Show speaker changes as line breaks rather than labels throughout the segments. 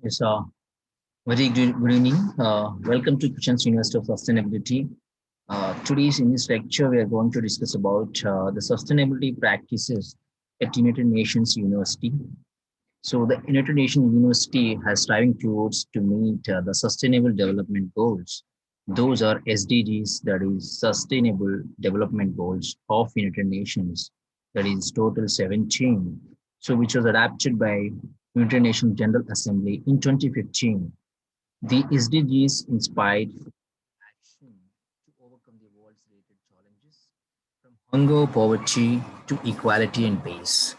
Yes, very good evening. Welcome to Christians University of Sustainability. Today's in this lecture, we are going to discuss about the sustainability practices at United Nations University. So, the United Nations University has striving towards to meet the Sustainable Development Goals. Those are SDGs, that is Sustainable Development Goals of United Nations. That is total 17. So, which was adopted by United Nations General Assembly in 2015. The SDGs inspired action to overcome the world's related challenges from hunger, poverty to equality and peace.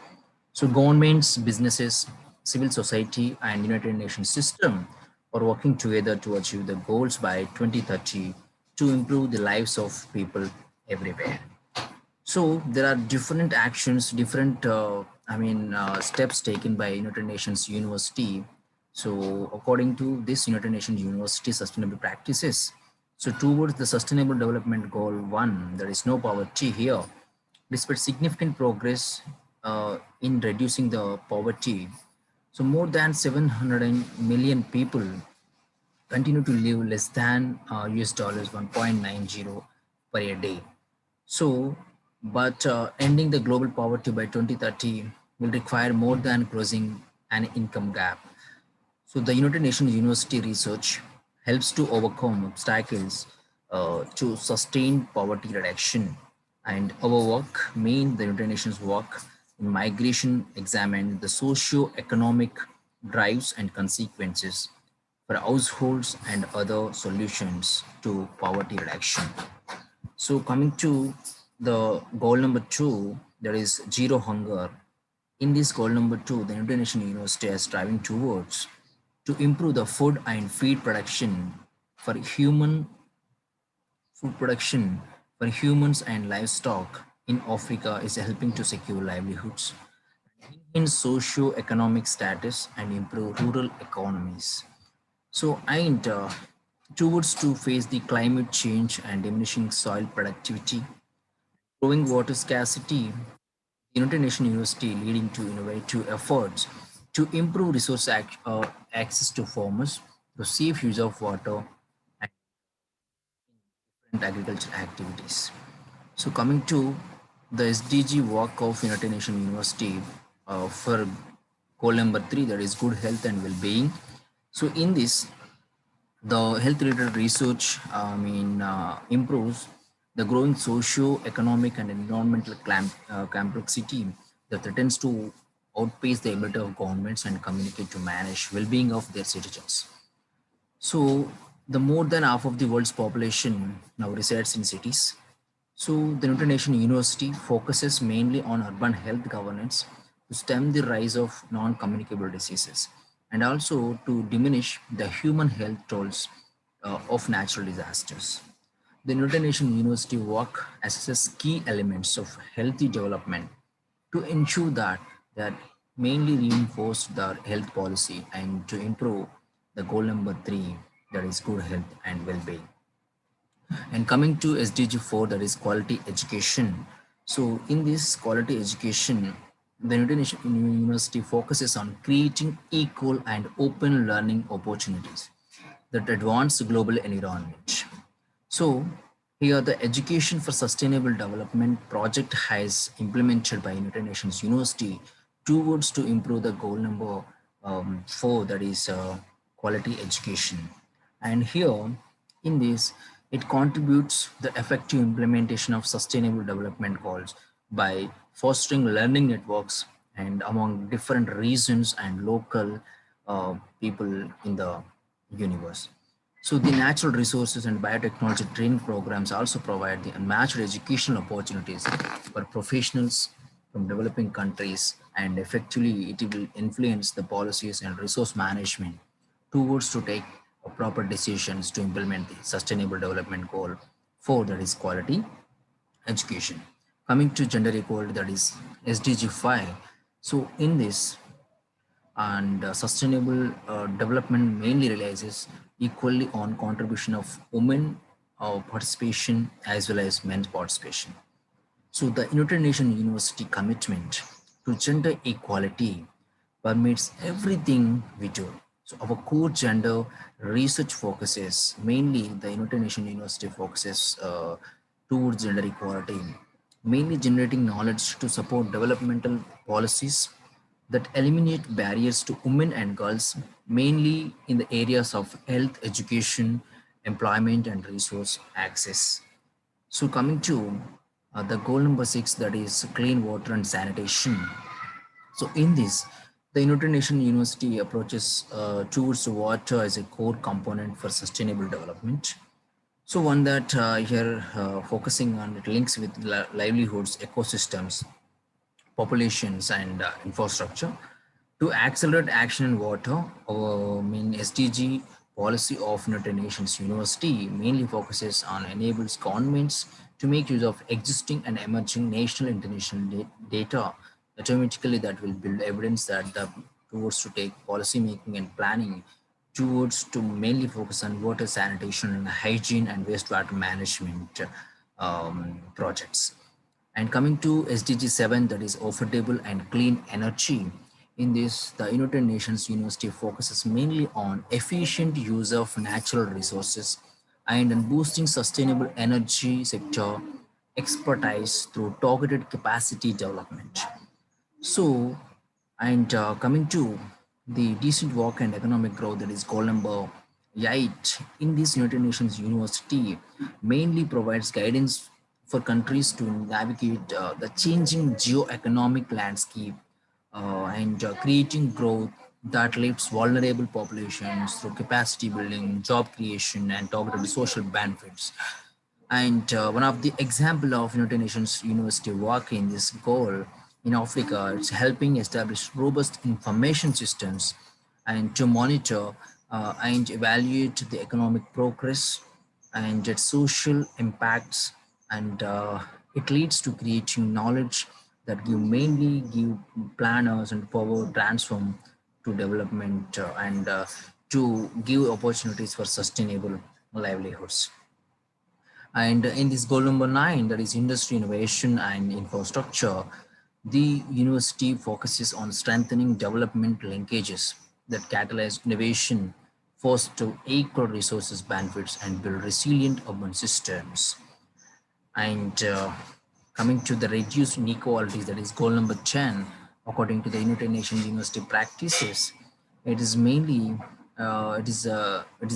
So governments, businesses, civil society, and United Nations system are working together to achieve the goals by 2030 to improve the lives of people everywhere. So there are different actions, different steps taken by United Nations University. So according to this United Nations University sustainable practices, so towards the Sustainable Development Goal 1, there is no poverty here. Despite significant progress in reducing the poverty, so more than 700 million people continue to live less than US dollars 1.90 per a day. So, but ending the global poverty by 2030 will require more than closing an income gap. So, the United Nations University research helps to overcome obstacles to sustain poverty reduction. And our work, the United Nations work in migration, examine the socio-economic drives and consequences for households and other solutions to poverty reduction. So coming to the goal number 2, there is zero hunger. In this goal number 2, the International University is striving towards to improve the food and feed production for food production for humans and livestock in Africa is helping to secure livelihoods, enhance socio-economic status, and improve rural economies. So, and towards to face the climate change and diminishing soil productivity, growing water scarcity, United Nations University leading to innovative efforts to improve access to farmers, to safe use of water, and different agricultural activities. So coming to the SDG work of United Nations University for goal number 3, that is good health and well-being. So in this, the health related research improves the growing socio-economic and environmental complexity that threatens to outpace the ability of governments and communicate to manage well-being of their citizens. So the more than half of the world's population now resides in cities. So the United Nations University focuses mainly on urban health governance to stem the rise of non-communicable diseases and also to diminish the human health tolls of natural disasters. The United Nations University work assesses key elements of healthy development to ensure that that mainly reinforce the health policy and to improve the goal number 3, that is good health and well-being. And coming to SDG 4, that is quality education. So in this quality education, the United University focuses on creating equal and open learning opportunities that advance the global environment. So here the Education for Sustainable Development project has implemented by United Nations University towards to improve the goal number 4, that is quality education. And here in this, it contributes the effective implementation of sustainable development goals by fostering learning networks and among different regions and local people in the universe. So the natural resources and biotechnology training programs also provide the unmatched educational opportunities for professionals from developing countries, and effectively it will influence the policies and resource management towards to take proper decisions to implement the sustainable development goal 4, that is quality education. Coming to gender equality, that is SDG 5. So in this, and sustainable development mainly realizes equally on contribution of women participation as well as men's participation. So the United Nations University commitment to gender equality permits everything we do. So our core gender research focuses mainly the United Nations University focuses towards gender equality, mainly generating knowledge to support developmental policies that eliminate barriers to women and girls, mainly in the areas of health, education, employment, and resource access. So coming to the goal number 6, that is clean water and sanitation. So in this, the United Nations University approaches towards water as a core component for sustainable development. So one that here focusing on it links with livelihoods, ecosystems, populations, and infrastructure. To accelerate action in water, our main SDG policy of United Nations University mainly focuses on enables governments to make use of existing and emerging national international data automatically that will build evidence that the towards to take policy making and planning towards to mainly focus on water sanitation and hygiene and wastewater management projects. And coming to SDG 7, that is affordable and clean energy. In this, the United Nations University focuses mainly on efficient use of natural resources and on boosting sustainable energy sector expertise through targeted capacity development. So, and coming to the decent work and economic growth, that is goal number 8, in this United Nations University mainly provides guidance for countries to navigate the changing geo-economic landscape and creating growth that lifts vulnerable populations through capacity building, job creation, and targeted social benefits. And one of the example of United Nations University work in this goal in Africa, it's helping establish robust information systems and to monitor and evaluate the economic progress and its social impacts. And it leads to creating knowledge that give mainly give planners and power transform to development and to give opportunities for sustainable livelihoods. And in this goal number 9, that is industry innovation and infrastructure, the university focuses on strengthening development linkages that catalyze innovation, foster equal resources benefits, and build resilient urban systems. And coming to the reduced inequalities, that is goal number 10, according to the United Nations University practices, it is mainly it is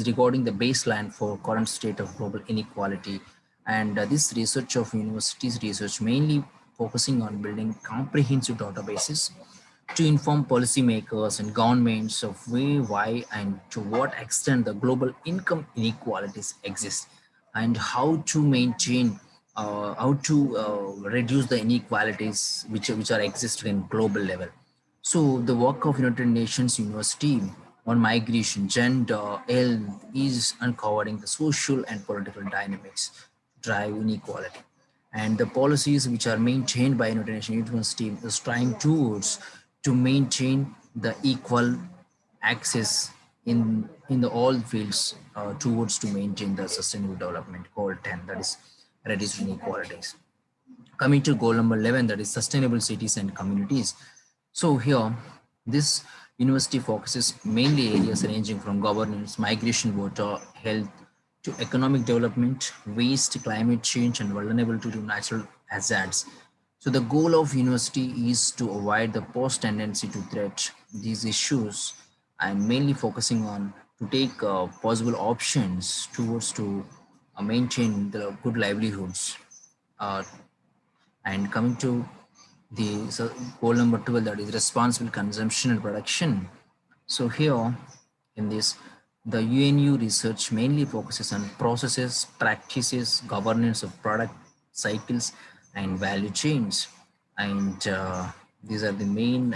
regarding the baseline for current state of global inequality. And this research of universities research mainly focusing on building comprehensive databases to inform policymakers and governments of where, why, and to what extent the global income inequalities exist, and how to maintain, how to reduce the inequalities which are existing in global level. So the work of United Nations University on migration, gender, health is uncovering the social and political dynamics drive inequality, and the policies which are maintained by United Nations University is trying towards to maintain the equal access in the all fields towards to maintain the sustainable development goal 10, that is reduce inequalities. Coming to goal number 11, that is sustainable cities and communities. So here this university focuses mainly areas ranging from governance, migration, water, health, to economic development, waste, climate change, and vulnerability to natural hazards. So the goal of university is to avoid the post tendency to threat these issues and mainly focusing on to take possible options towards to maintain the good livelihoods. uh, and coming to the goal number 12, that is responsible consumption and production. So here in this, the UNU research mainly focuses on processes, practices, governance of product cycles, and value chains. And these are the main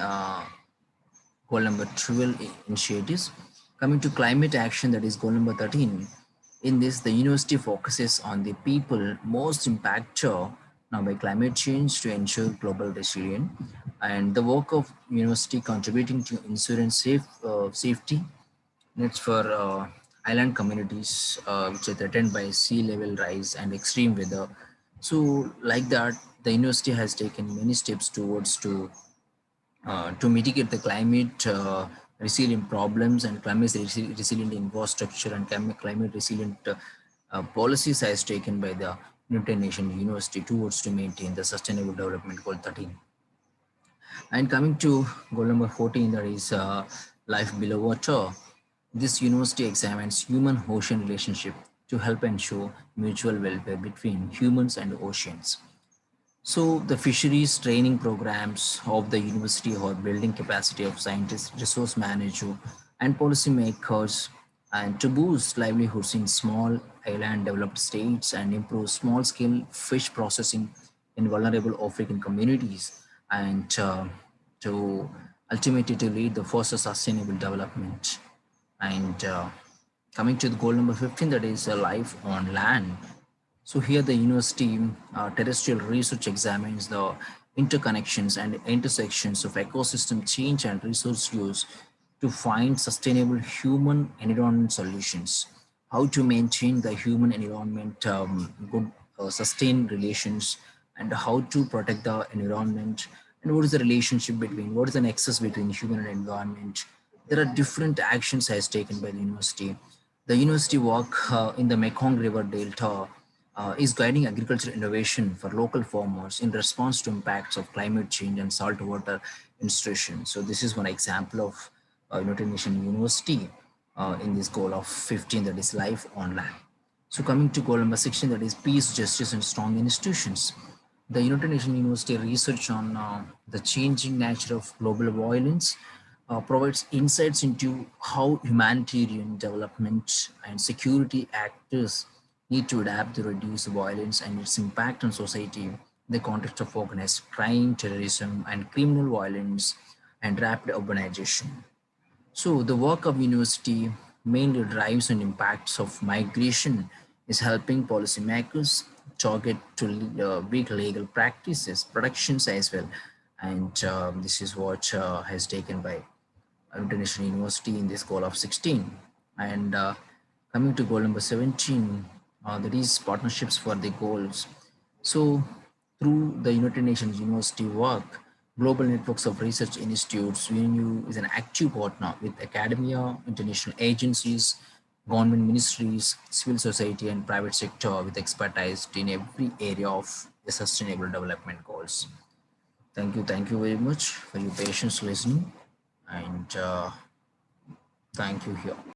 goal number 12 initiatives. Coming to climate action, that is goal number 13. In this, the university focuses on the people most impacted now by climate change to ensure global resilience, and the work of university contributing to insurance safety nets for island communities which are threatened by sea level rise and extreme weather. So like that, the university has taken many steps towards to mitigate the climate resilient problems and resilient infrastructure and climate resilient policies as taken by the United Nations University towards to maintain the sustainable development goal 13. And coming to goal number 14, that is life below water. This university examines human-ocean relationship to help ensure mutual welfare between humans and oceans. So the fisheries training programs of the university are building capacity of scientists, resource managers, and policymakers, and to boost livelihoods in small island developed states and improve small-scale fish processing in vulnerable African communities, and to ultimately to lead the foster sustainable development. And coming to the goal number 15, that is life on land. So here the university terrestrial research examines the interconnections and intersections of ecosystem change and resource use to find sustainable human environment solutions. How to maintain the human environment good sustained relations, and how to protect the environment, and what is the relationship between, what is the nexus between human and environment. There are different actions as taken by the university. The university work in the Mekong River Delta is guiding agricultural innovation for local farmers in response to impacts of climate change and saltwater intrusion. So this is one example of United Nations University in this goal of 15, that is life on land. So coming to goal number 16, that is peace, justice, and strong institutions. The United Nations University research on the changing nature of global violence provides insights into how humanitarian development and security actors need to adapt to reduce violence and its impact on society in the context of organized crime, terrorism, and criminal violence and rapid urbanization. So the work of university mainly drives and impacts of migration is helping policymakers target to weak legal practices, productions as well. And this is what has taken by International University in this goal of 16. And coming to goal number 17, that is partnerships for the goals. So through the United Nations University work, global networks of research institutes, UNU is an active partner with academia, international agencies, government ministries, civil society, and private sector with expertise in every area of the sustainable development goals. Thank you very much for your patience listening, and thank you here.